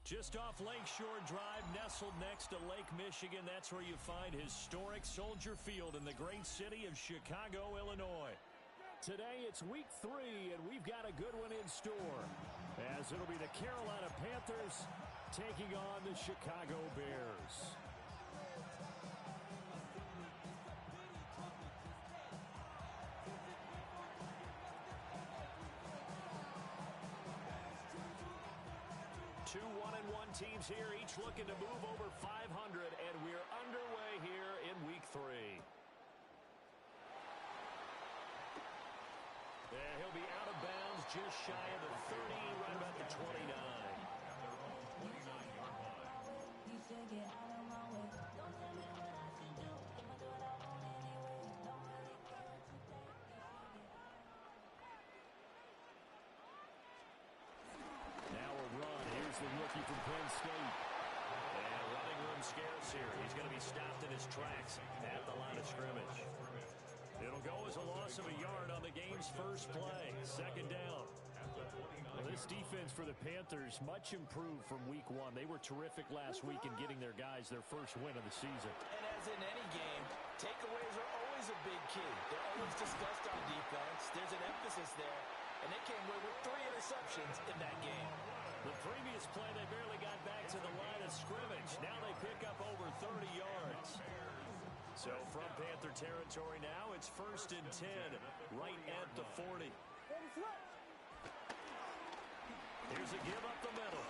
Just off Lakeshore Drive, nestled next to Lake Michigan, that's where you find historic Soldier Field in the great city of Chicago, Illinois. Today it's week 3, and we've got a good one in store, as it'll be the Carolina Panthers taking on the Chicago Bears. Two 1-1 teams here, each looking to move over 500, and we're underway here in week 3. And he'll be out of bounds just shy of the 30, right about the 29. Now a run. Here's the rookie from Penn State. And running room scarce here. He's going to be stopped in his tracks at the line of scrimmage. It'll go as a loss of a yard on the game's first play. Second down. Well, this defense for the Panthers, much improved from week 1. They were terrific last week in getting their guys their first win of the season. And as in any game, takeaways are always a big key. They're always discussed on defense. There's an emphasis there. And they came away with 3 interceptions in that game. The previous play, they barely got back to the line of scrimmage. Now they pick up over 30 yards. So from Panther territory now, it's 1st and 10, right at the 40. Here's a give up the middle.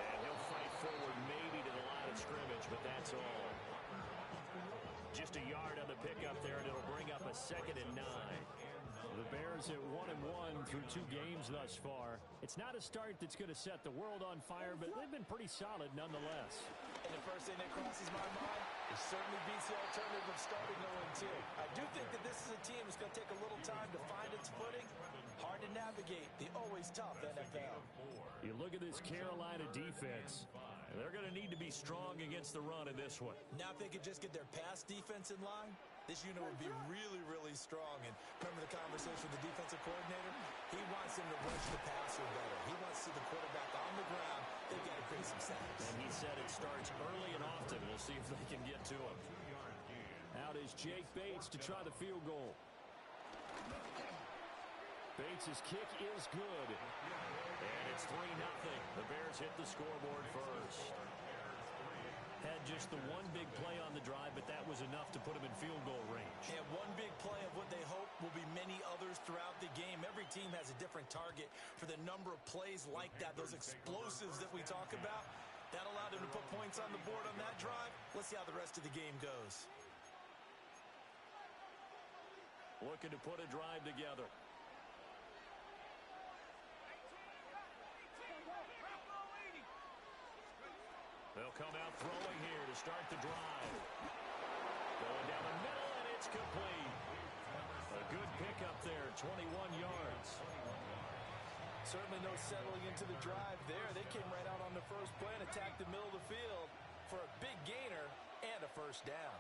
And he'll fight forward maybe to the line of scrimmage, but that's all. Just a yard on the pickup there, and it'll bring up a 2nd and 9. The Bears at 1-1 through 2 games thus far. It's not a start that's going to set the world on fire, but they've been pretty solid nonetheless. And the first thing that crosses my mind, it certainly beats the alternative of starting 0-2. I do think that this is a team that's going to take a little time to find its footing. Hard to navigate the always tough NFL. You look at this Carolina defense, and they're going to need to be strong against the run in this one. Now if they could just get their pass defense in line, this unit would be really, really strong. And remember the conversation with the defensive coordinator? He wants them to rush the passer better. He wants to see the quarterback on the ground. They've got to create some sacks. And he said it starts early and often. We'll see if they can get to him. Out is Jake Bates to try the field goal. Bates' kick is good. And it's 3-0. The Bears hit the scoreboard first. Had just the one big play on the drive, but that was enough to put him in field goal range. And one big play of what they hope will be many others throughout the game. Every team has a different target for the number of plays like that, those explosives that we talk about. That allowed him to put points on the board on that drive. Let's see how the rest of the game goes. Looking to put a drive together. They'll come out throwing here to start the drive. Going down the middle, and it's complete. A good pickup there, 21 yards. Certainly no settling into the drive there. They came right out on the first play and attacked the middle of the field for a big gainer and a first down.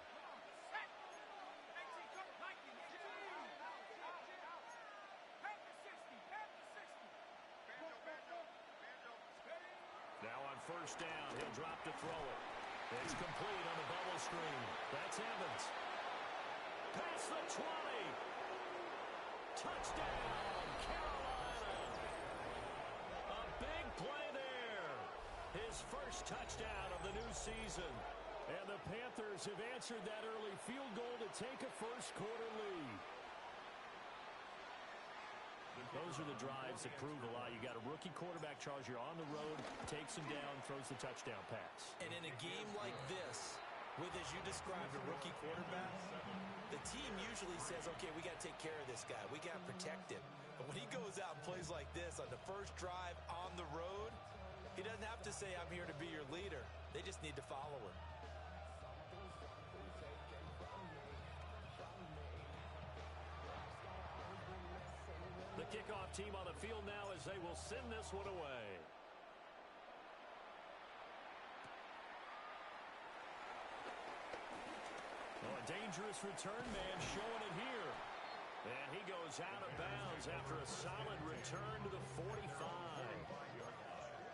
Now on first down, he'll drop to throw it. It's complete on the bubble screen. That's Evans. Past the 20. Touchdown, Carolina. A big play there. His first touchdown of the new season. And the Panthers have answered that early field goal to take a first-quarter lead. Those are the drives that prove a lot. You got a rookie quarterback, Charles. You're on the road, takes him down, throws the touchdown pass. And in a game like this, with, as you described, a rookie quarterback, the team usually says, okay, we got to take care of this guy. We got to protect him. But When he goes out and plays like this on the first drive on the road, he doesn't have to say, I'm here to be your leader. They just need to follow him. The kickoff team on the field now as they will send this one away. Oh, a dangerous return man showing it here. And he goes out of bounds after a solid return to the 45.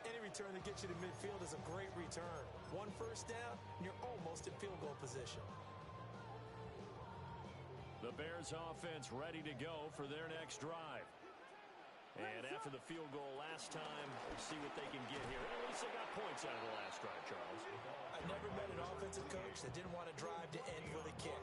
Any return that gets you to midfield is a great return. One first down, and you're almost in field goal position. The Bears offense ready to go for their next drive. And after the field goal last time, we'll see what they can get here. At least they got points out of the last drive, Charles. I never met an offensive coach that didn't want to drive to end with a kick.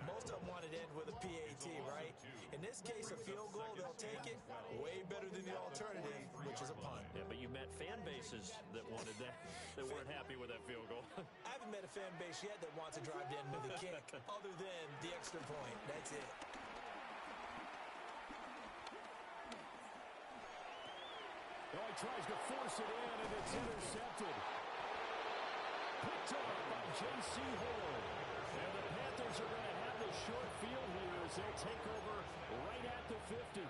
Most of them wanted to end with a PAT, right? In this case, a field goal, they'll take it. Way better than the alternative, which is a punt. Yeah, but you met fan bases that wanted that, that weren't happy with that field goal. I haven't met a fan base yet that wants to drive to end with a kick, other than the extra point. That's it. Oh, he tries to force it in, and it's intercepted. Picked up by J.C. Horn. And the Panthers are going to have the short field here as they'll take over right at the 50.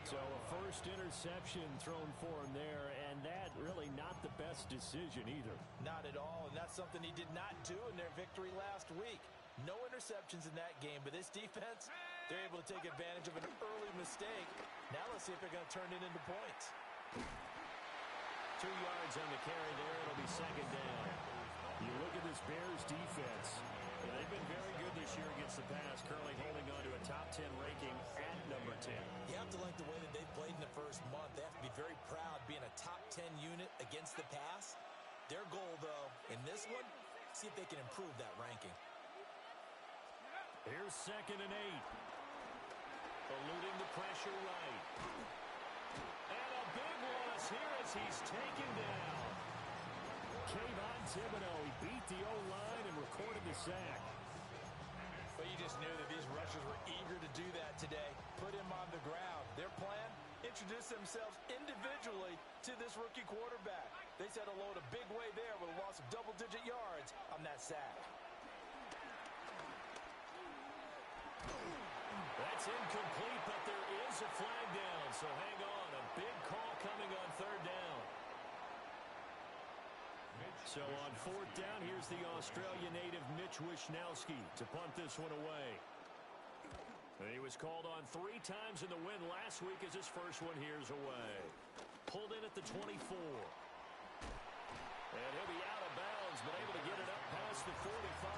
So a first interception thrown for him there, and that really not the best decision either. Not at all, and that's something he did not do in their victory last week. No interceptions in that game, but this defense, they're able to take advantage of an early mistake. Now let's see if they're going to turn it into points. 2 yards on the carry there. It'll be second down. You look at this Bears defense. They've been very good this year against the pass, currently holding on to a top 10 ranking at number 10. You have to like the way that they've played in the first month. They have to be very proud being a top 10 unit against the pass. Their goal, though, in this one, see if they can improve that ranking. Here's 2nd and 8. Eluding the pressure right. And a big loss here as he's taken down. Kayvon Thibodeaux, he beat the O-line and recorded the sack. But you just knew that these rushers were eager to do that today. Put him on the ground. Their plan, introduce themselves individually to this rookie quarterback. They set a load a big way there with a loss of double-digit yards on that sack. That's incomplete, but there is a flag down, so hang on. A big call coming on 3rd down. So on 4th down, here's the Australian native Mitch Wishnowsky to punt this one away. And he was called on 3 times in the win last week as his first one here's away. Pulled in at the 24. And he'll be out of bounds, but able to get it up past the 45.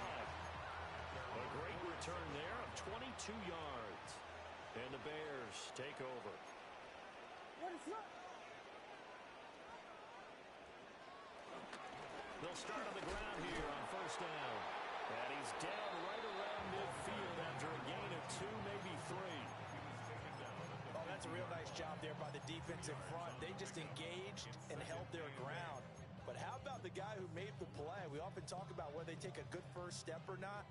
A great return there of 22 yards. And the Bears take over. They'll start on the ground here on 1st down. And he's down right around midfield after a gain of 2, maybe 3. Oh, that's a real nice job there by the defensive front. They just engaged and held their ground. But how about the guy who made the play? We often talk about whether they take a good first step or not.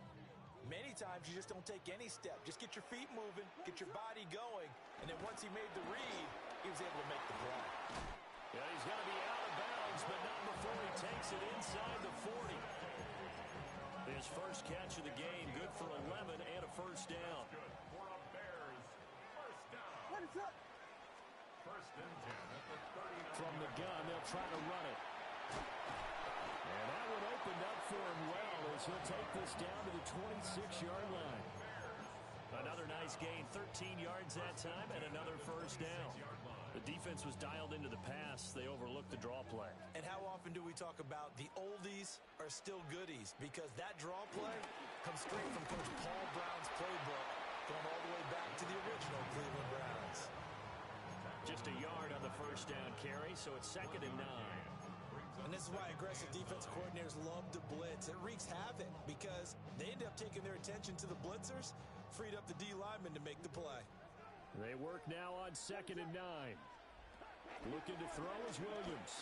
Many times you just don't take any step. Just get your feet moving, get your body going, and then once he made the read, he was able to make the play. Yeah, he's going to be out of bounds, but not before he takes it inside the 40. His first catch of the game, good for 11 and a first down. From the gun, they'll try to run it. And that one opened up for him well as he'll take this down to the 26-yard line. Another nice gain, 13 yards that time, and another first down. The defense was dialed into the pass. They overlooked the draw play. And how often do we talk about the oldies are still goodies? Because that draw play comes straight from Coach Paul Brown's playbook, going all the way back to the original Cleveland Browns. Just a yard on the first down carry, so it's 2nd and 9. And this is why aggressive defense coordinators love to blitz. It wreaks havoc because they end up taking their attention to the blitzers, freed up the D lineman to make the play. They work now on 2nd and 9. Looking to throw is Williams.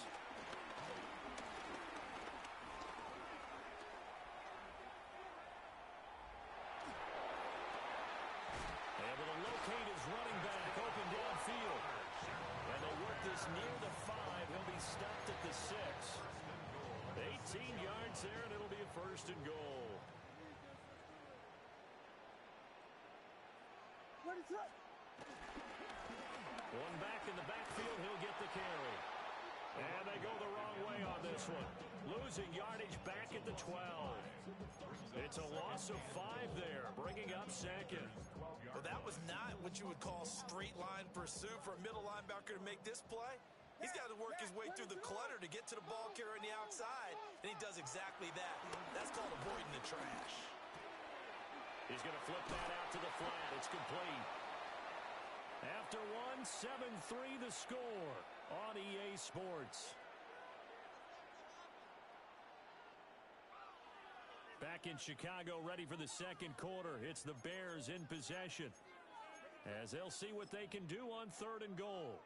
Able to locate his running back, open downfield. yards there, and it'll be a 1st and goal. One back in the backfield, he'll get the carry. And they go the wrong way on this one. Losing yardage back at the 12. It's a loss of 5 there, bringing up 2nd. Well, that was not what you would call straight line pursuit for a middle linebacker to make this play. He's got to work his way through the clutter to get to the ball carrier on the outside, and he does exactly that. That's called avoiding the trash. He's going to flip that out to the flat. It's complete. After 1, 7-3 the score on EA Sports. Back in Chicago, ready for the 2nd quarter. It's the Bears in possession, as they'll see what they can do on 3rd and goal.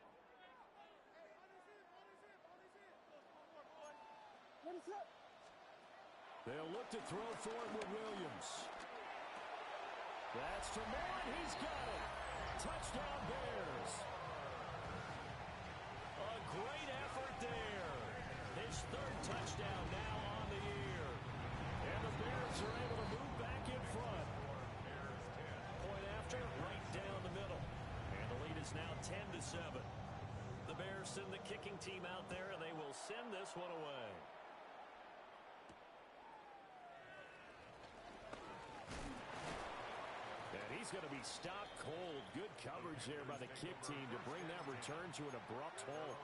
They'll look to throw for it with Williams. That's to Moore, and he's got it. Touchdown, Bears. A great effort there. His 3rd touchdown now on the year. And the Bears are able to move back in front. Point after, right down the middle. And the lead is now 10-7. The Bears send the kicking team out there, and they will send this one away. He's going to be stopped cold. Good coverage there by the kick team to bring that return to an abrupt halt.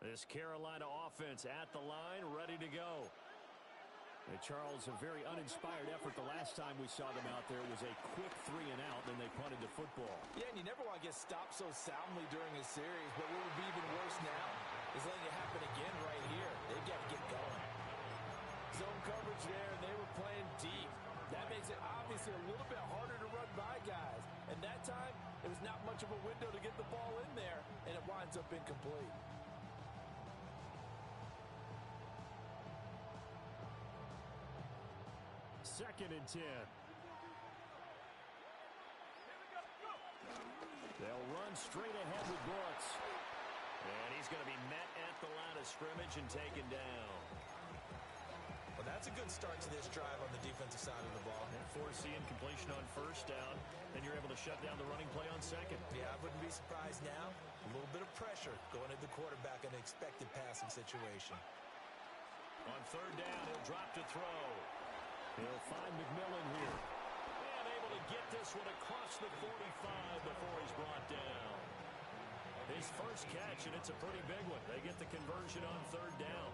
This Carolina offense at the line, ready to go. And Charles, a very uninspired effort the last time we saw them out there was a quick 3 and out, then they punted the football. Yeah, and you never want to get stopped so soundly during a series, but what would be even worse now is letting it happen again right here. They've got to get going. Zone coverage there, and they were playing deep. That makes it obviously a little bit harder to run by guys. And that time, it was not much of a window to get the ball in there, and it winds up incomplete. Second and 10. They'll run straight ahead with Brooks. And he's going to be met at the line of scrimmage and taken down. Well, that's a good start to this drive on the defensive side of the ball. Forcing completion on 1st down, and you're able to shut down the running play on 2nd. Yeah, I wouldn't be surprised now. A little bit of pressure going at the quarterback in an expected passing situation. On 3rd down, he'll drop to throw. He'll find McMillan here. And able to get this one across the 45 before he's brought down. His first catch, and it's a pretty big one. They get the conversion on 3rd down.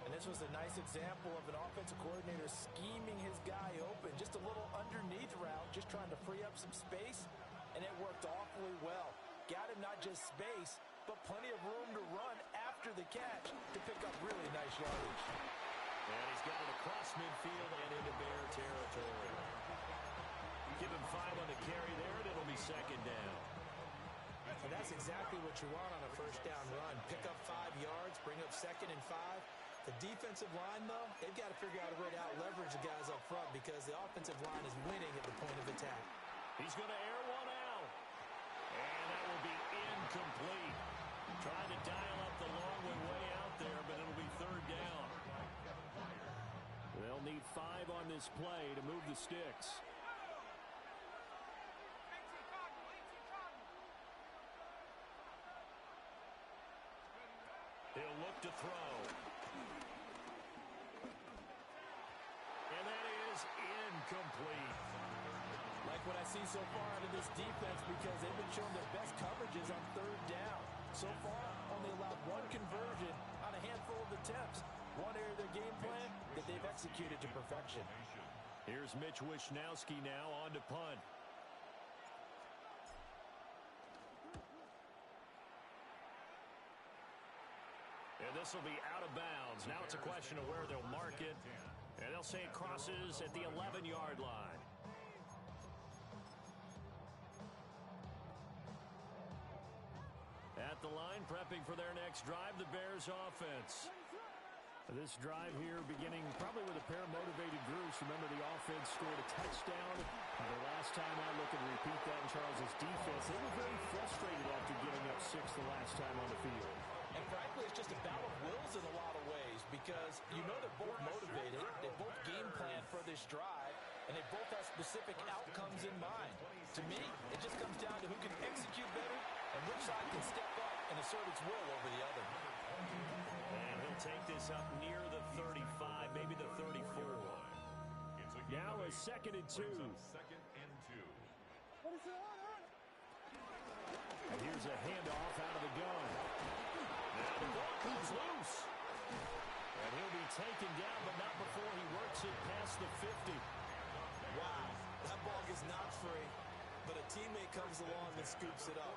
And this was a nice example of an offensive coordinator scheming his guy open. Just a little underneath route, just trying to free up some space, and it worked awfully well. Got him not just space, but plenty of room to run after the catch to pick up really nice yardage. And he's got it across midfield and into Bear territory. Give him 5 on the carry there, and it'll be 2nd down. And that's exactly what you want on a 1st down run. Pick up 5 yards, bring up 2nd and 5. The defensive line, though, they've got to figure out a way to out-leverage the guys up front because the offensive line is winning at the point of attack. He's going to air one out. And that will be incomplete. Trying to dial up the long way out there, but it'll be 3rd down. They'll need 5 on this play to move the sticks. He'll look to throw. And that is incomplete. Like what I see so far out of this defense because they've been showing their best coverages on 3rd down. So far, only allowed 1 conversion on a handful of attempts. One area of their game plan that they've executed to perfection. Here's Mitch Wishnowsky now on to punt. And this will be out of bounds. Now it's a question of where they'll mark it. And they'll say it crosses at the 11-yard line. At the line, prepping for their next drive, the Bears offense. This drive here beginning probably with a pair of motivated groups. Remember, the offense scored a touchdown. The last time out, looking to repeat that in Charles' defense. They were very frustrated after giving up 6 the last time on the field. And frankly, it's just a battle of wills in a lot of ways because you know they're both motivated. They both game plan for this drive, and they both have specific outcomes in mind. To me, it just comes down to who can execute better and which side can step up and assert its will over the other. And he'll take this up near the 35, maybe the 34. Now a 2nd and 2. And here's a handoff out of the gun. Now the ball comes loose. And he'll be taken down, but not before he works it past the 50. Wow, that ball gets knocked free, but a teammate comes along and scoops it up.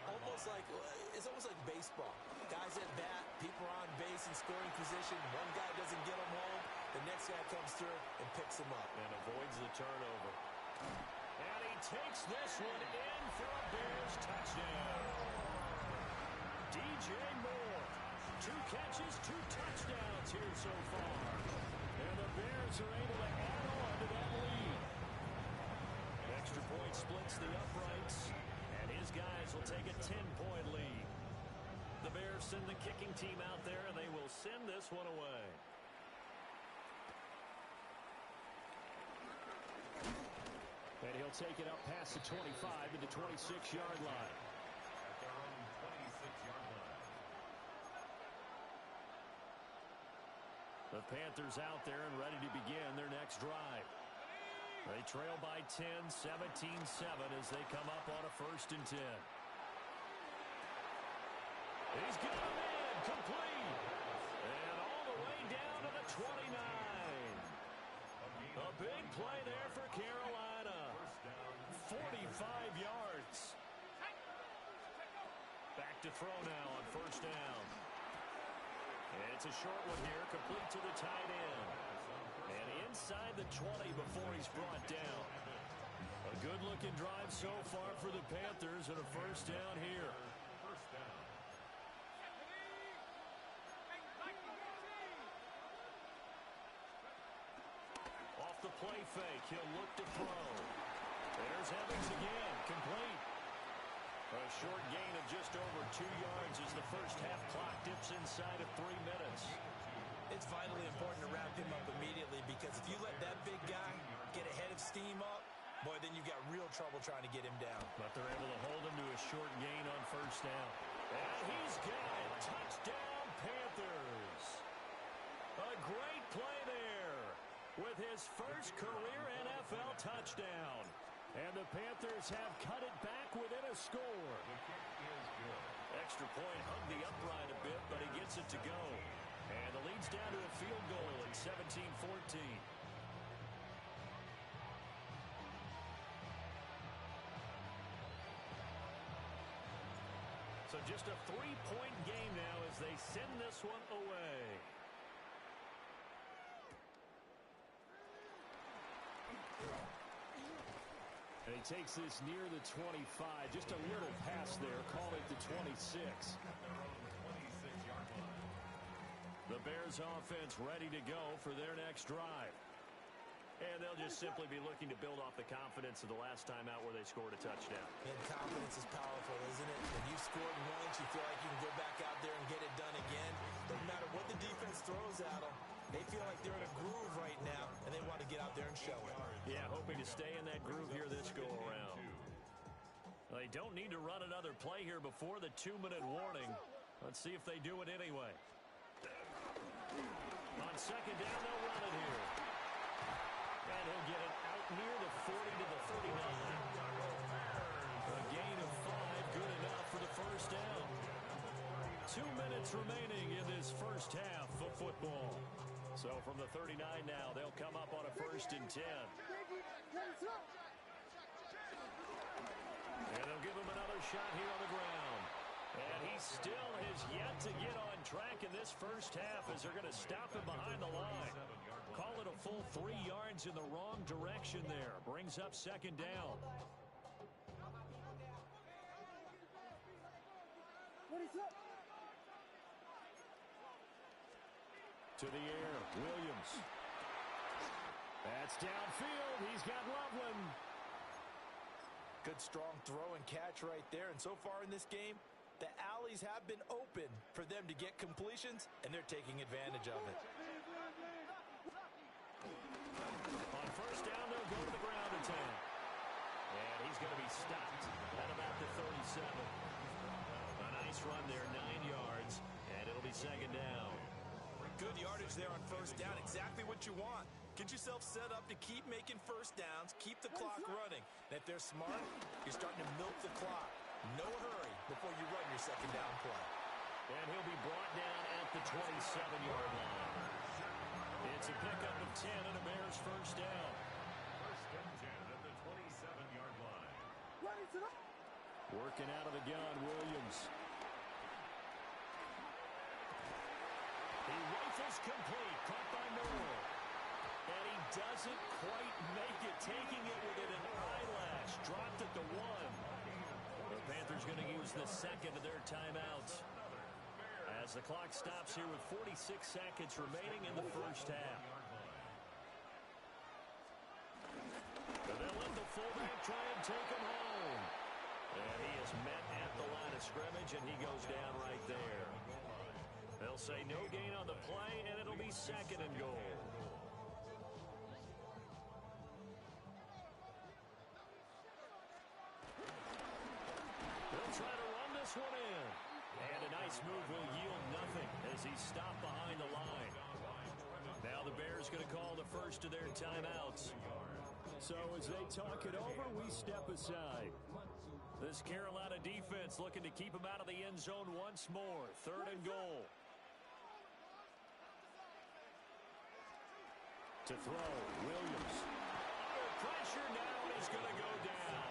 It's almost like baseball. Guys at bat, people are on base in scoring position. One guy doesn't get him home. The next guy comes through and picks him up. And avoids the turnover. And he takes this one in for a Bears touchdown. DJ Moore. 2 catches, 2 touchdowns here so far. And the Bears are able to add on to that lead. Extra point splits the uprights. And his guys will take a 10-point lead. The Bears send the kicking team out there, and they will send this one away. And he'll take it up past the 25 to the 26-yard line. The Panthers out there and ready to begin their next drive. They trail by 10, 17-7 as they come up on a 1st and 10. He's got him in, complete. And all the way down to the 29. A big play there for Carolina. 45 yards. Back to throw now on 1st down. And it's a short one here, complete to the tight end. And inside the 20 before he's brought down. A good-looking drive so far for the Panthers and a 1st down here. Off the play fake, he'll look to throw. There's Evans again, complete. A short gain of just over 2 yards as the first half clock dips inside of 3 minutes. It's vitally important to wrap him up immediately because if you let that big guy get ahead of steam up, boy, then you've got real trouble trying to get him down. But they're able to hold him to a short gain on 1st down. And he's got it. Touchdown, Panthers. A great play there with his first career NFL touchdown. And the Panthers have cut it back within a score. Extra point hung the upright a bit, but he gets it to go. And the lead's down to a field goal at 17-14. So just a 3-point game now as they send this one away. And he takes this near the 25. Just a little pass there. Call it the 26. The Bears offense ready to go for their next drive. And they'll just simply be looking to build off the confidence of the last time out where they scored a touchdown. And confidence is powerful, isn't it? When you've scored once, you feel like you can go back out there and get it done again. Doesn't matter what the defense throws at them. They feel like they're in a groove right now, and they want to get out there and show it. Yeah, hoping to stay in that groove here this go-around. They don't need to run another play here before the 2-minute warning. Let's see if they do it anyway. On 2nd down, they'll run it here. And he'll get it out near the 40 to the 39. A gain of 5, good enough for the 1st down. 2 minutes remaining in this first half of football. So from the 39 now, they'll come up on a 1st and 10. And they'll give him another shot here on the ground. And he still has yet to get on track in this first half as they're going to stop him behind the line. Call it a full 3 yards in the wrong direction there. Brings up 2nd down. To the air, Williams. That's downfield. He's got Loveland. Good, strong throw and catch right there. And so far in this game, the alleys have been open for them to get completions, and they're taking advantage of it. On first down, they'll go to the ground attack. And he's going to be stopped at about the 37. A nice run there, 9 yards, and it'll be second down. Good yardage there on first down, exactly what you want. Get yourself set up to keep making first downs, keep the clock running. And if they're smart, you're starting to milk the clock. No hurry before you run your second down play. And he'll be brought down at the 27-yard line. It's a pickup of 10 and a Bears first down. First and 10 at the 27-yard line. Working out of the gun, Williams. He rifles complete, caught by Miller. And he doesn't quite make it, taking it within an eyelash. Dropped at the 1. The Panthers going to use the second of their timeouts as the clock stops here with 46 seconds remaining in the first half. And they'll let the fullback try and take him home. And he is met at the line of scrimmage, and he goes down right there. They'll say no gain on the play, and it'll be second and goal. They'll try to run this one in. And a nice move will yield nothing as he's stopped behind the line. Now the Bears going to call the first of their timeouts. So as they talk it over, we step aside. This Carolina defense looking to keep him out of the end zone once more. Third and goal. To throw, Williams. Under pressure now, and he's going to go down.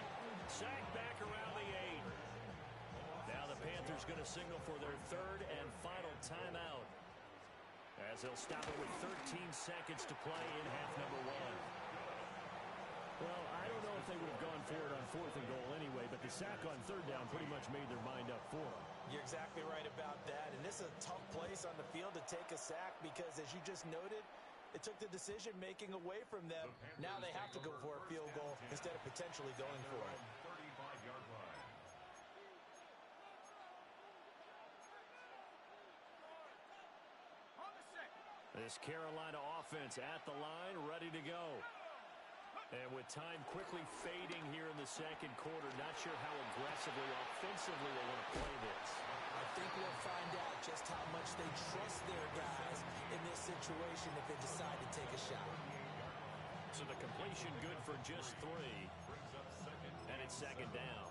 Sacked back around the 8. Now the Panthers going to signal for their third and final timeout, as they'll stop it with 13 seconds to play in half number 1. Well, I don't know if they would have gone for it on fourth and goal anyway, but the sack on third down pretty much made their mind up for them. You're exactly right about that. And this is a tough place on the field to take a sack because, as you just noted, it took the decision-making away from them. Now they have to go for a field goal instead of potentially going for it. 35-yard line. This Carolina offense at the line, ready to go. And with time quickly fading here in the second quarter, not sure how aggressively, offensively they want to play this. I think we'll find out just how much they trust their guys in this situation if they decide to take a shot. So the completion good for just 3. And it's second down.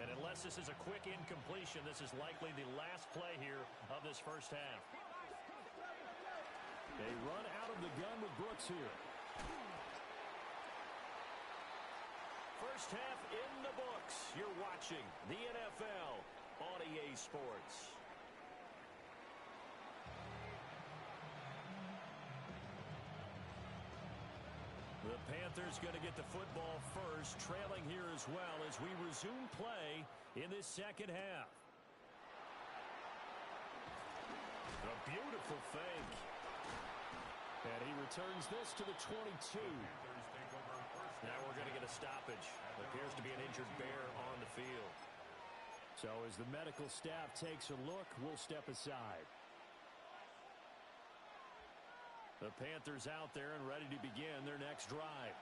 And unless this is a quick incompletion, this is likely the last play here of this first half. They run out of the gun with Brooks here. First half in the books. You're watching the NFL on EA Sports. The Panthers going to get the football first, trailing here as well as we resume play in this second half. A beautiful fake. And he returns this to the 22. Now we're going to get a stoppage. Appears to be an injured Bear on the field. So as the medical staff takes a look, we'll step aside. The Panthers out there and ready to begin their next drive.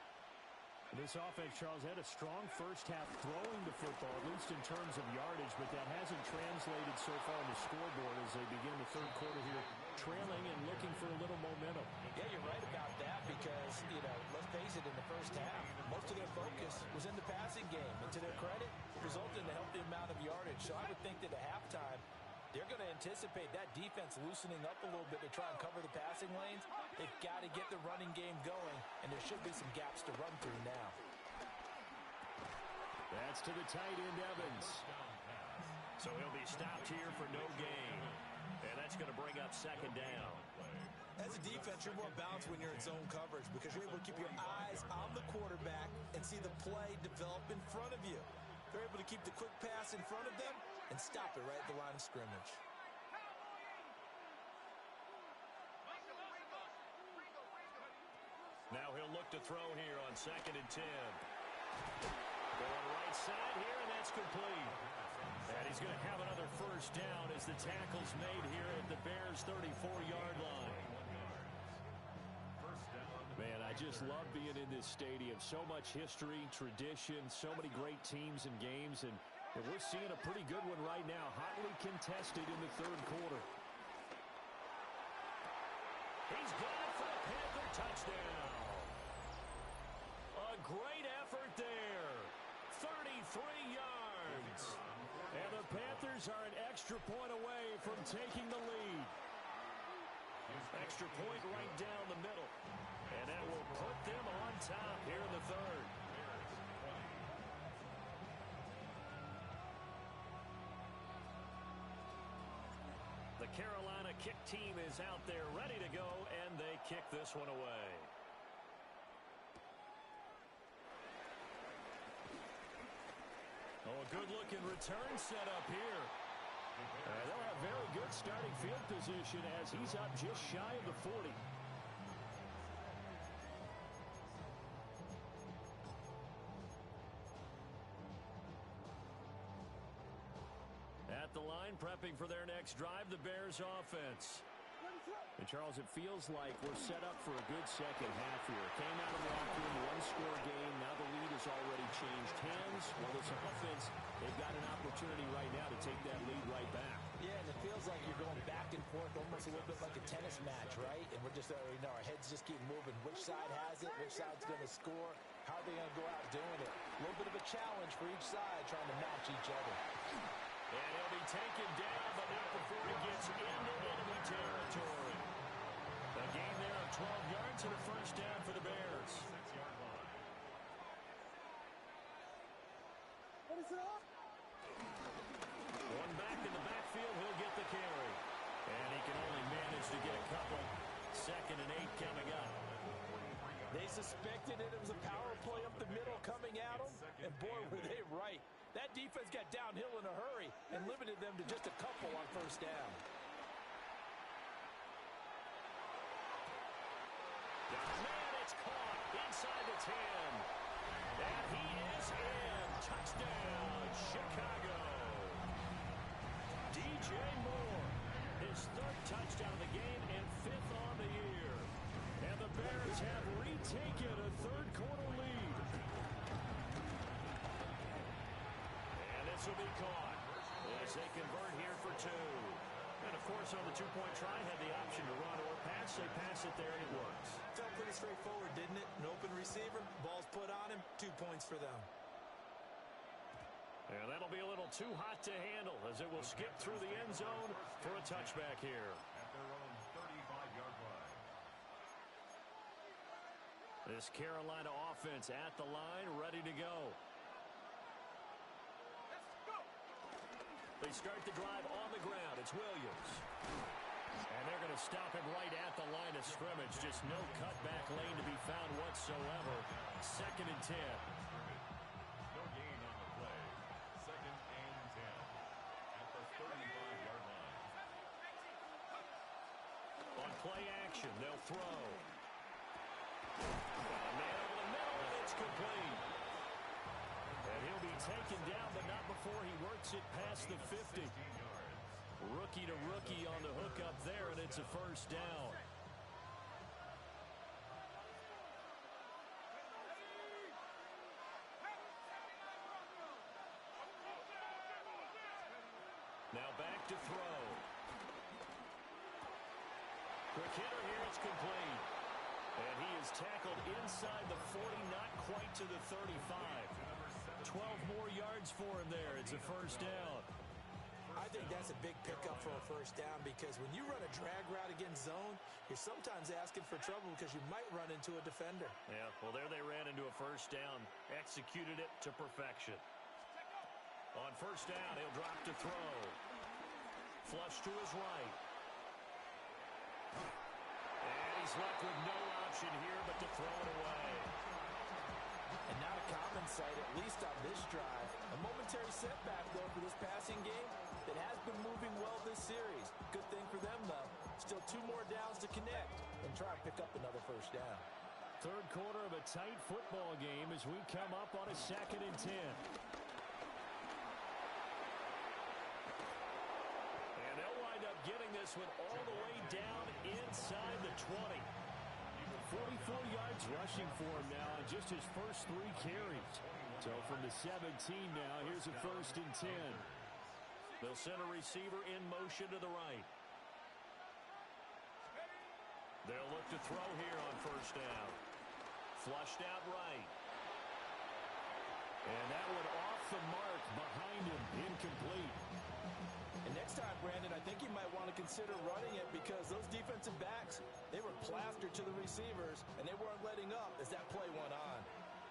This offense, Charles, had a strong first half throwing the football, at least in terms of yardage, but that hasn't translated so far on the scoreboard as they begin the third quarter here, trailing and looking for a little momentum. Yeah, you're right about that because, let's face it, in the first half, most of their focus was in the passing game. And to their credit, it resulted in a healthy amount of yardage. So I would think that at halftime, they're going to anticipate that defense loosening up a little bit to try and cover the passing lanes. They've got to get the running game going, and there should be some gaps to run through now. That's to the tight end, Evans. So he'll be stopped here for no gain. And that's going to bring up second down. As a defense, you're more balanced when you're in zone coverage because you're able to keep your eyes on the quarterback and see the play develop in front of you. They're able to keep the quick pass in front of them and stop it right at the line of scrimmage. Now he'll look to throw here on 2nd and 10. Going right side here, and that's complete. And he's going to have another first down as the tackle's made here at the Bears' 34-yard line. Man, I just love being in this stadium. So much history, tradition, so many great teams and games, and we're seeing a pretty good one right now, hotly contested in the third quarter. He's got it for the Panther touchdown. A great effort there. 33 yards. And the Panthers are an extra point away from taking the lead. Extra point right down the middle. And that will put them on top here in the third. The Carolina kick team is out there ready to go, and they kick this one away. Oh, a good-looking return set up here. They'll have very good starting field position as he's up just shy of the 40. At the line, prepping for their next drive, the Bears offense. And, Charles, it feels like we're set up for a good second half here. Came out of the locker room, one-score game. Now the lead has already changed hands. Well, this offense, they've got an opportunity right now to take that lead right back. Yeah, and it feels like you're going back and forth almost a little bit like a tennis match, right? And we're just, our heads just keep moving. Which side has it? Which side's going to score? How are they going to go out doing it? A little bit of a challenge for each side trying to match each other. And he'll be taken down, but not before he gets into enemy territory. A gain there of 12 yards and a first down for the Bears. What is it up? One back in the backfield, he'll get the carry. And he can only manage to get a couple. 2nd and 8 coming up. They suspected it was a power play up the middle coming at them, and boy, were they right. That defense got downhill in a hurry and limited them to just a couple on first down. Man, it's caught inside the 10. And he is in. Touchdown, Chicago. DJ Moore, his 3rd touchdown of the game and 5th on the year. And the Bears have retaken a third-quarter lead. And this will be caught as they convert here for 2. And, of course, on the two-point try, had the option to run or pass. They pass it there, and it works. Felt pretty straightforward, didn't it? An open receiver, ball's put on him, 2 points for them. And that'll be a little too hot to handle as it will skip through the end zone for a touchback here. At their own 35-yard line. This Carolina offense at the line, ready to go. They start the drive on the ground. It's Williams. And they're going to stop him right at the line of scrimmage. Just no cutback lane to be found whatsoever. 2nd and 10. No gain on the play. 2nd and 10. At the 35-yard line. On play action, they'll throw. Got a man over the middle, and it's complete. And he'll be taken down, but not before he works it past the 50. Rookie to rookie on the hook up there, and it's a first down. Now back to throw. Quick hitter here, it's complete. And he is tackled inside the 40, not quite to the 35. 12 more yards for him there. It's a first down. I think that's a big pickup for a first down because when you run a drag route against zone, you're sometimes asking for trouble because you might run into a defender. Yeah, well, there they ran into a first down. Executed it to perfection. On first down, he'll drop to throw. Flush to his right. And he's left with no option here but to throw it away. And not a common sight, at least on this drive. A momentary setback, though, for this passing game that has been moving well this series. Good thing for them, though. Still 2 more downs to connect and try and pick up another first down. Third quarter of a tight football game as we come up on a 2nd and 10. And they'll wind up getting this one all the way down inside the 20. 44 yards rushing for him now on just his first 3 carries. So from the 17 now, here's a 1st and 10. They'll send a receiver in motion to the right. They'll look to throw here on 1st down. Flushed out right. And that one off the mark behind him, incomplete. And next time, Brandon, I think you might want to consider running it because those defensive backs, they were plastered to the receivers, and they weren't letting up as that play went on.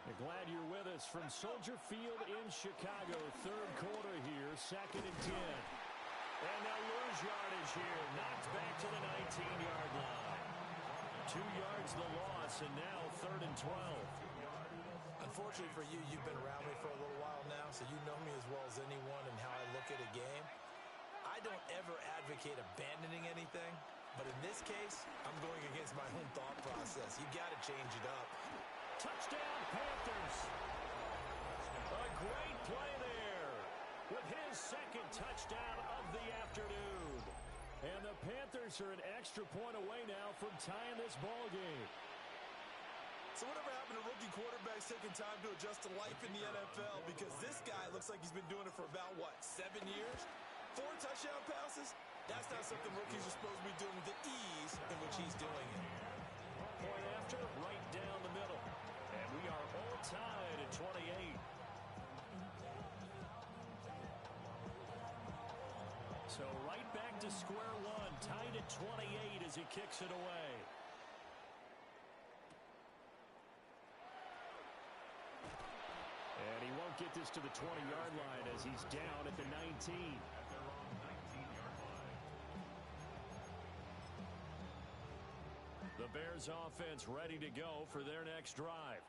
We're glad you're with us from Soldier Field in Chicago. Third quarter here, 2nd and 10. And they'll lose yardage here. Knocked back to the 19-yard line. 2 yards the loss, and now 3rd and 12. Unfortunately for you, you've been around me for a little while now, so you know me as well as anyone and how I look at a game. I don't ever advocate abandoning anything, but in this case, I'm going against my own thought process. You got to change it up. Touchdown, Panthers. A great play there with his 2nd touchdown of the afternoon. And the Panthers are an extra point away now from tying this ball game. So whatever happened to rookie quarterbacks taking time to adjust to life in the NFL? Because this guy looks like he's been doing it for about, 7 years? 4 touchdown passes? That's not something rookies are supposed to be doing with the ease in which he's doing it. Point after, right down the middle. And we are all tied at 28. So right back to square one, tied at 28 as he kicks it away. And he won't get this to the 20-yard line as he's down at the 19. The Bears offense ready to go for their next drive.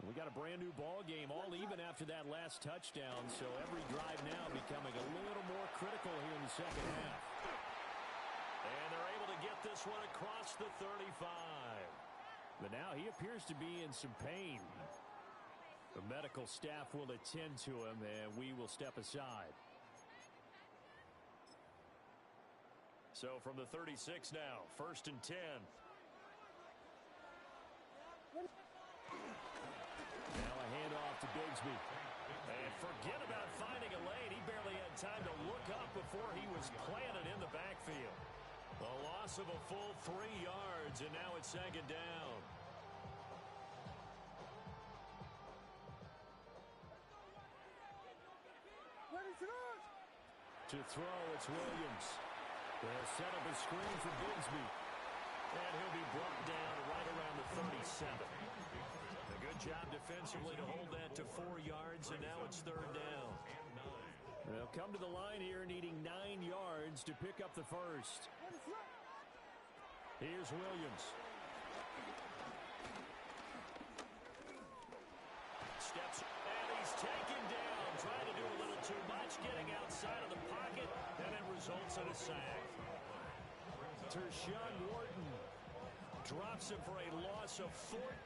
We got a brand new ball game, all even after that last touchdown, so every drive now becoming a little more critical here in the second half. And they're able to get this one across the 35. But now he appears to be in some pain. The medical staff will attend to him, and we will step aside. So from the 36 now, 1st and 10. Now a handoff to Bigsby. And forget about finding a lane. He barely had time to look up before he was planted in the backfield. A loss of a full 3 yards, and now it's 2nd down. To throw, it's Williams. They'll set up a screen for Bigsby. And he'll be brought down right around the 37. A good job defensively to hold that to 4 yards, and now it's 3rd down. They'll come to the line here needing 9 yards to pick up the first. Here's Williams. Steps, and he's taken down, trying to do a little too much, getting outside of the pocket, and it results in a sack. Tershawn Wharton drops him for a loss of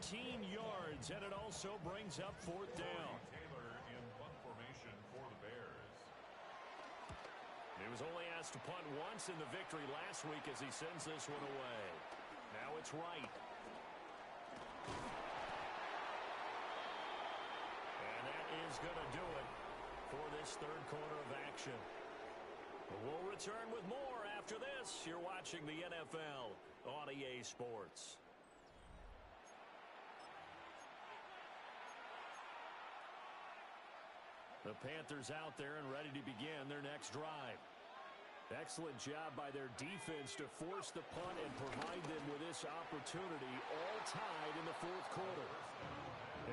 14 yards, and it also brings up 4th down. Taylor in punt formation for the Bears. He was only asked to punt once in the victory last week as he sends this one away. Now it's right. And that is going to do it for this 3rd quarter of action. We'll return with more after this. You're watching the NFL on EA Sports. The Panthers out there and ready to begin their next drive. Excellent job by their defense to force the punt and provide them with this opportunity, all tied in the 4th quarter.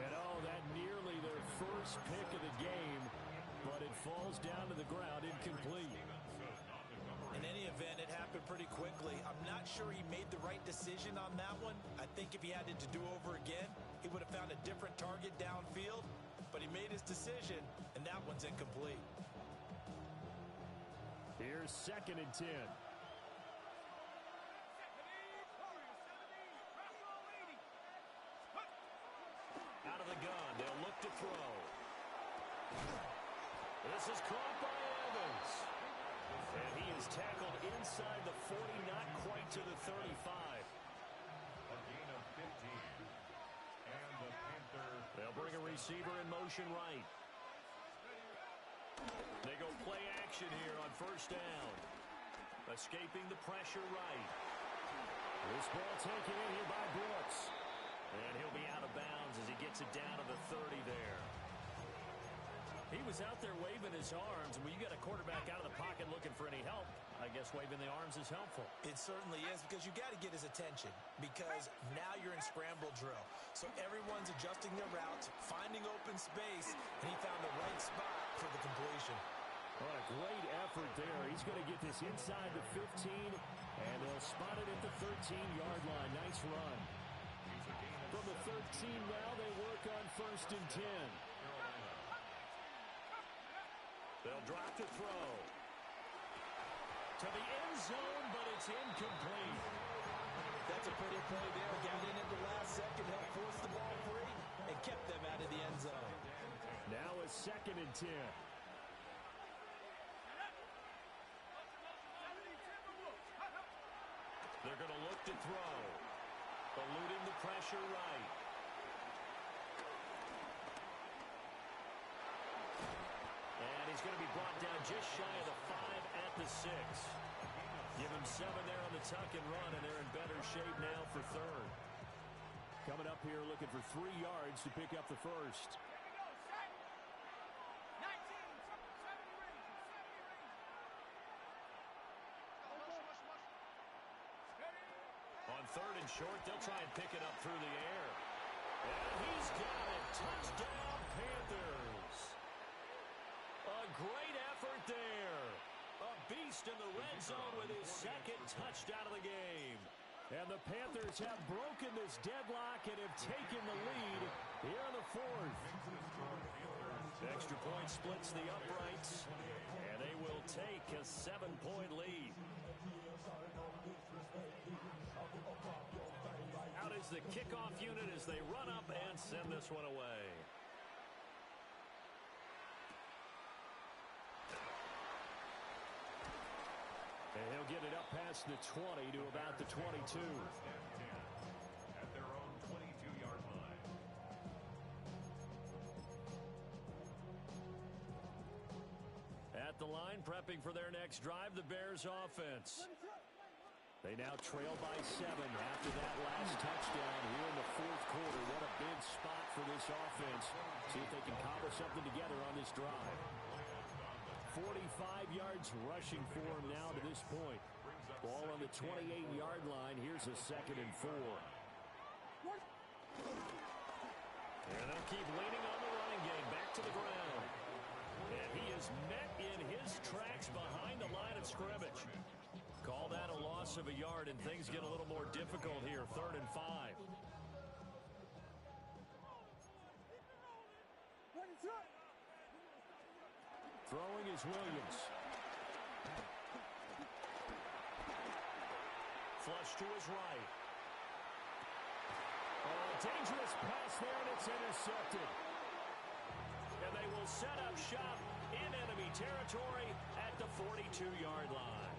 And that nearly their first pick of the game, but it falls down to the ground incomplete. In any event, it happened pretty quickly. I'm not sure he made the right decision on that one. I think if he had it to do over again, he would have found a different target downfield. But he made his decision, and that one's incomplete. Here's 2nd and 10. Out of the gun, they'll look to throw. This is caught by Evans. And he is tackled inside the 40, not quite to the 35. A gain of 15. And the Panthers. They'll bring a receiver in motion right. They go play action here on 1st down. Escaping the pressure right. This ball taken in here by Brooks. And he'll be out of bounds as he gets it down to the 30 there. He was out there waving his arms, and when you got a quarterback out of the pocket looking for any help, I guess waving the arms is helpful. It certainly is, because you got to get his attention, because now you're in scramble drill. So everyone's adjusting their routes, finding open space, and he found the right spot for the completion. What a great effort there. He's going to get this inside the 15, and they'll spot it at the 13-yard line. Nice run. From the 13 now, they work on 1st and 10. They'll drop to throw. To the end zone, but it's incomplete. That's a pretty play there. Got in at the last second, helped force the ball free, and kept them out of the end zone. Now a 2nd and 10. They're going to look to throw. Eluding the pressure right. And he's going to be brought down just shy of the 5 at the 6. Give him 7 there on the tuck and run, and they're in better shape now for 3rd. Coming up here looking for 3 yards to pick up the first. On 3rd and short, they'll try and pick it up through the air. And he's got it. Touchdown, Panthers. A great effort there. A beast in the red zone with his 2nd touchdown of the game. And the Panthers have broken this deadlock and have taken the lead here in the 4th. Extra point splits the uprights, and they will take a 7-point lead. Out is the kickoff unit as they run up and send this one away. And he'll get it up past the 20 to about the 22. At their own 22-yard line. At the line, prepping for their next drive, the Bears offense. They now trail by 7 after that last touchdown here in the 4th quarter. What a big spot for this offense. See if they can cobble something together on this drive. 45 yards rushing for him now to this point. Ball on the 28-yard line. Here's a 2nd and 4. And they'll keep leaning on the running game. Back to the ground. And he is met in his tracks behind the line of scrimmage. Call that a loss of a yard, and things get a little more difficult here. 3rd and 5. Throwing is Williams. Flush to his right. Oh, dangerous pass there, and it's intercepted. And they will set up shop in enemy territory at the 42-yard line.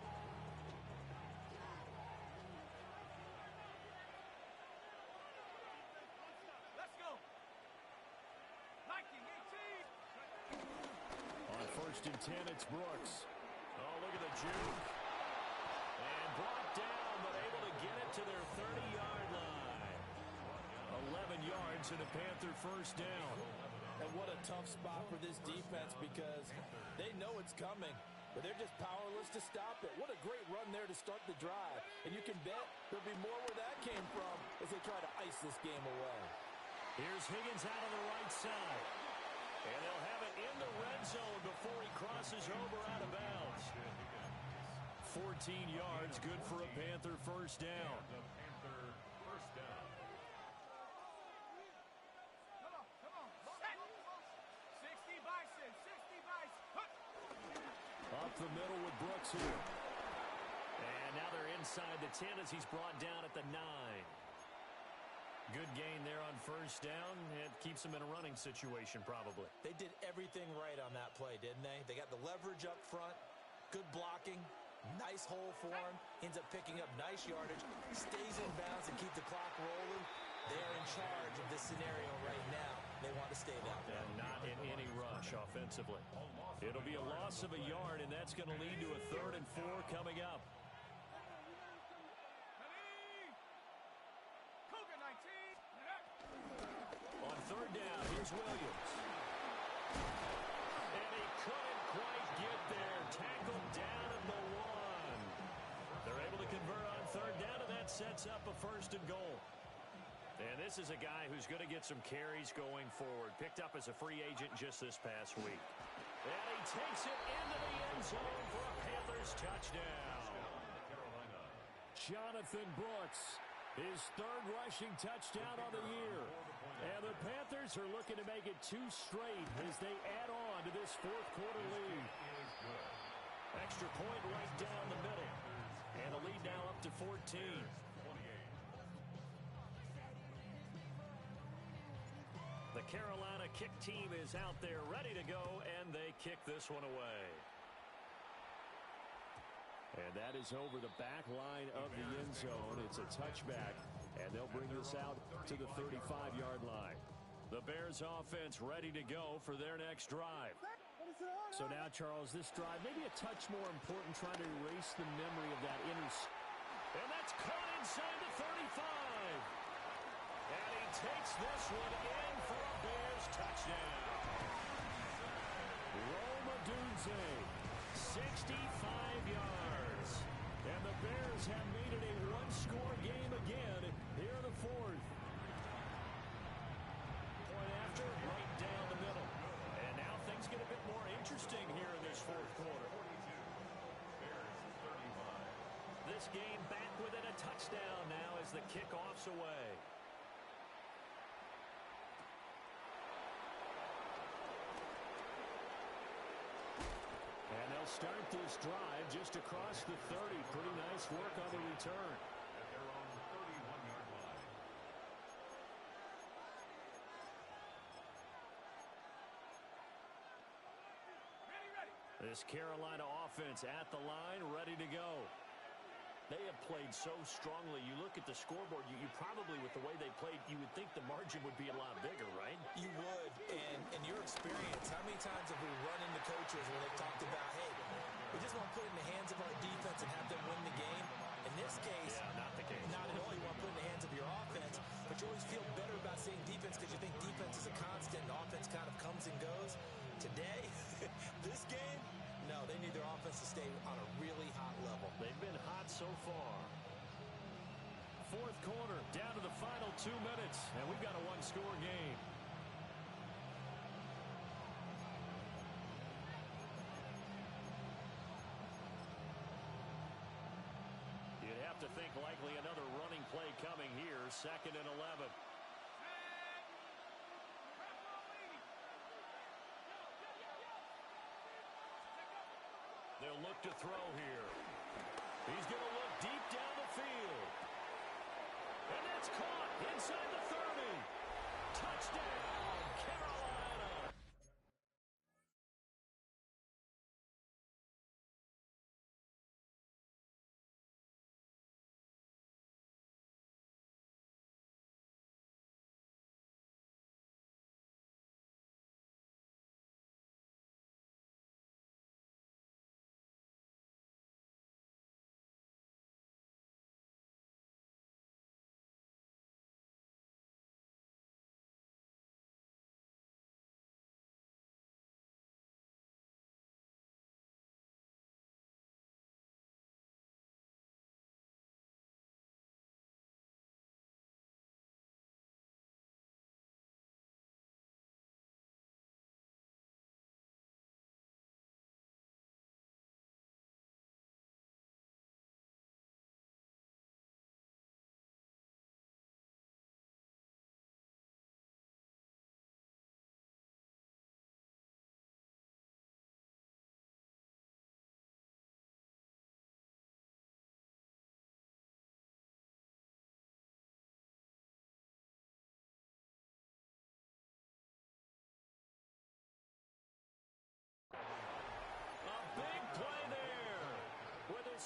On 1st and 10, it's Brooks. Oh, look at the juke. And brought down, but able to get it to their 30-yard line. 11 yards and a Panther 1st down. And what a tough spot for this defense, because they know it's coming, but they're just powerless to stop it. What a great run there to start the drive. And you can bet there'll be more where that came from as they try to ice this game away. Here's Higgins out on the right side. And they'll have it in the red zone before he crosses over out of bounds. 14 yards, good for a Panther 1st down. The Panther 1st down. the middle with Brooks here. And now they're inside the 10 as he's brought down at the 9. Good gain there on first down. It keeps them in a running situation probably. They did everything right on that play, didn't they? They got the leverage up front, good blocking, nice hole for him, ends up picking up nice yardage, stays in bounds and keep the clock rolling. They're in charge of this scenario right now. They want to stay that way. And not in any rush offensively. It'll be a loss of a yard, and that's going to lead to a 3rd and 4 coming up. On 3rd down, here's Williams. And he couldn't quite get there. Tackled down at the 1. They're able to convert on 3rd down, and that sets up a 1st and goal. And this is a guy who's going to get some carries going forward. Picked up as a free agent just this past week. And he takes it into the end zone for a Panthers touchdown. Jonathan Brooks, his 3rd rushing touchdown of the year. And the Panthers are looking to make it 2 straight as they add on to this 4th quarter lead. Extra point right down the middle. And a lead now up to 14. The Carolina kick team is out there ready to go, and they kick this one away. And that is over the back line of the end zone. It's a touchback, and they'll bring this out to the 35-yard line. The Bears offense ready to go for their next drive. So now, Charles, this drive maybe a touch more important, trying to erase the memory of that And that's caught inside the 35. And he takes this one in for a Bears touchdown. Rome Odunze, 65 yards. And the Bears have made it a 1-score game again here in the 4th. Point after, right down the middle. And now things get a bit more interesting here in this 4th quarter. This game back within a touchdown now as the kickoff's away. And they'll start this drive just across the 30. Pretty nice work on the return. They're on the 31-yard line. This Carolina offense at the line, ready to go. They have played so strongly. You look at the scoreboard, you probably, with the way they played, you would think the margin would be a lot bigger, right? You would, and in your experience, how many times have we run into coaches where they've talked about, hey, we just want to put it in the hands of our defense and have them win the game? In this case, not the case. Not at all. You want to put it in the hands of your offense, but you always feel better about saying defense because you think defense is a constant and offense kind of comes and goes. Today, this game, no, they need their offense to stay on a really hot level. They've been hot so far. 4th quarter, down to the final 2 minutes, and we've got a 1-score game. You'd have to think likely another running play coming here, 2nd and 11. They'll look to throw here. He's going to look deep down the field. And that's caught inside the 30. Touchdown, Carolina.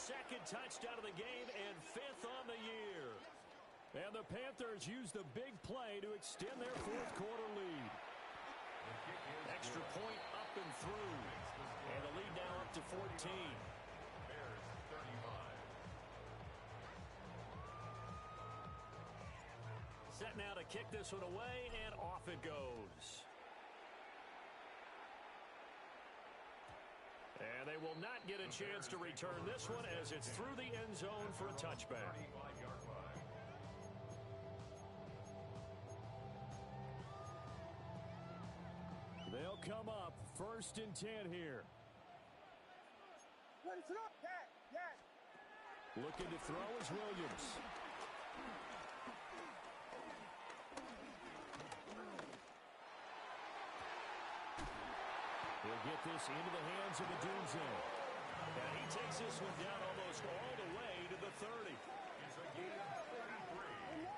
second touchdown of the game and 5th on the year. And the Panthers use the big play to extend their fourth quarter lead. Extra point up and through. And the lead now up to 14. Bears 35. Set now to kick this one away, and off it goes. And they will not get a chance to return this one as it's through the end zone for a touchback. 35-yard line. They'll come up 1st and 10 here. Looking to throw is Williams. He'll get this into the hands of Odunze. And he takes this one down almost all the way to the 30. It's a gain of 33.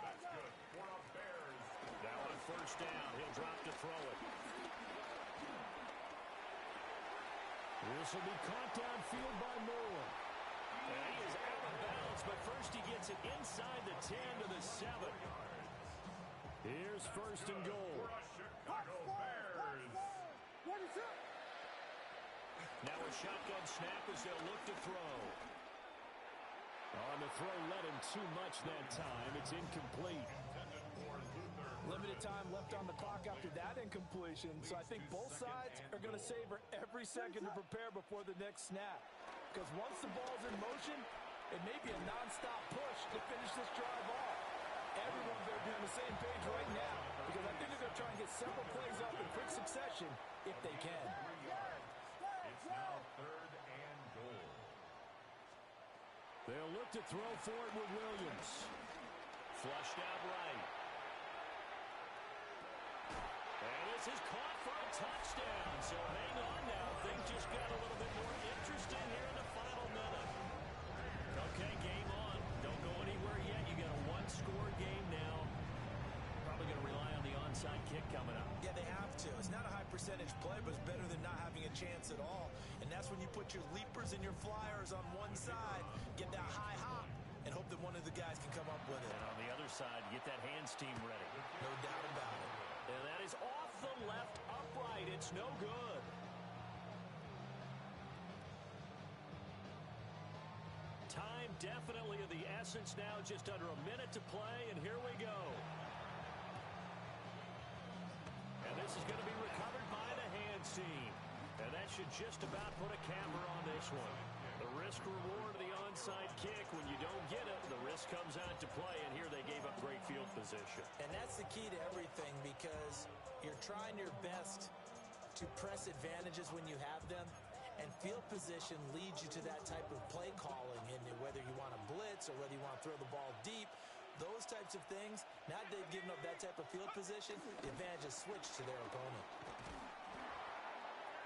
That's good for the Bears. Now on 1st down, he'll drop to throw it. This will be caught downfield by Moore. And he is out of bounds, but first he gets it inside the 10 to the 7. Here's 1st and goal. For the Chicago Bears. Now a shotgun snap as they'll look to throw. On the throw, led him too much that time. It's incomplete. Intended for Luther. Limited time left on the clock after that incompletion, so I think both sides are going to savor every second to prepare before the next snap. Because once the ball's in motion, it may be a nonstop push to finish this drive off. Everyone better be on the same page right now, because I think they're going to try and get several plays up in quick succession if they can. 3 yards. It's now 3rd and goal. They'll look to throw for it with Williams. Flushed out right. And this is caught for a touchdown. So hang on now. Things just got a little bit more interesting here in the final minute. Okay, game on. Don't go anywhere yet. You got a one-score game now. Probably going to rely on the onside kick coming up. Yeah, they have to. It's not a high percentage play, but it's better than not having a chance at all. And that's when you put your leapers and your flyers on one side, get that high hop, and hope that one of the guys can come up with it. And on the other side, get that hands team ready. No doubt about it. And that is off the left upright. It's no good. Time definitely of the essence now. Just under a minute to play, and here we go. And this is going to be recovered by the hands team. And that should just about put a camper on this one. The risk-reward of the onside kick. When you don't get it, the risk comes out to play, and here they gave up great field position. And that's the key to everything, because you're trying your best to press advantages when you have them, and field position leads you to that type of play calling, and whether you want to blitz or whether you want to throw the ball deep, those types of things, now that they've given up that type of field position, the advantage is switched to their opponent.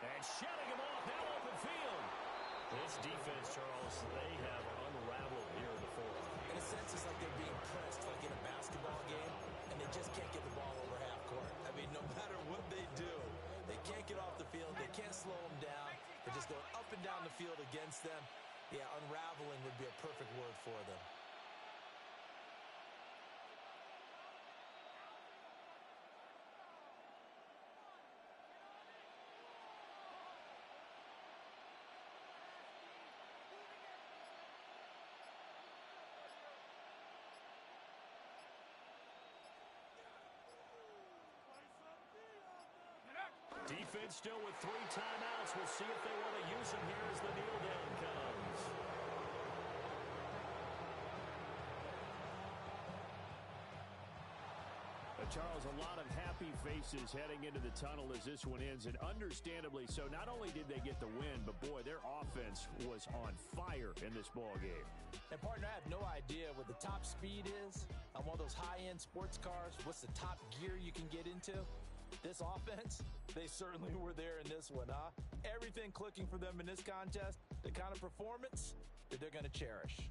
And shutting him off, now open field. This defense, Charles, they have unraveled here in the fourth. In a sense, it's like they're being pressed like in a basketball game, and they just can't get the ball over half court. I mean, no matter what they do, they can't get off the field. They can't slow them down. They're just going up and down the field against them. Yeah, unraveling would be a perfect word for them. Defense still with 3 timeouts. We'll see if they want to use them here as the kneel down comes. Charles, a lot of happy faces heading into the tunnel as this one ends, and understandably so. Not only did they get the win, but boy, their offense was on fire in this ball game. And partner, I have no idea what the top speed is on one of those high-end sports cars. What's the top gear you can get into? This offense, they certainly were there in this one, huh? Everything clicking for them in this contest, the kind of performance that they're going to cherish.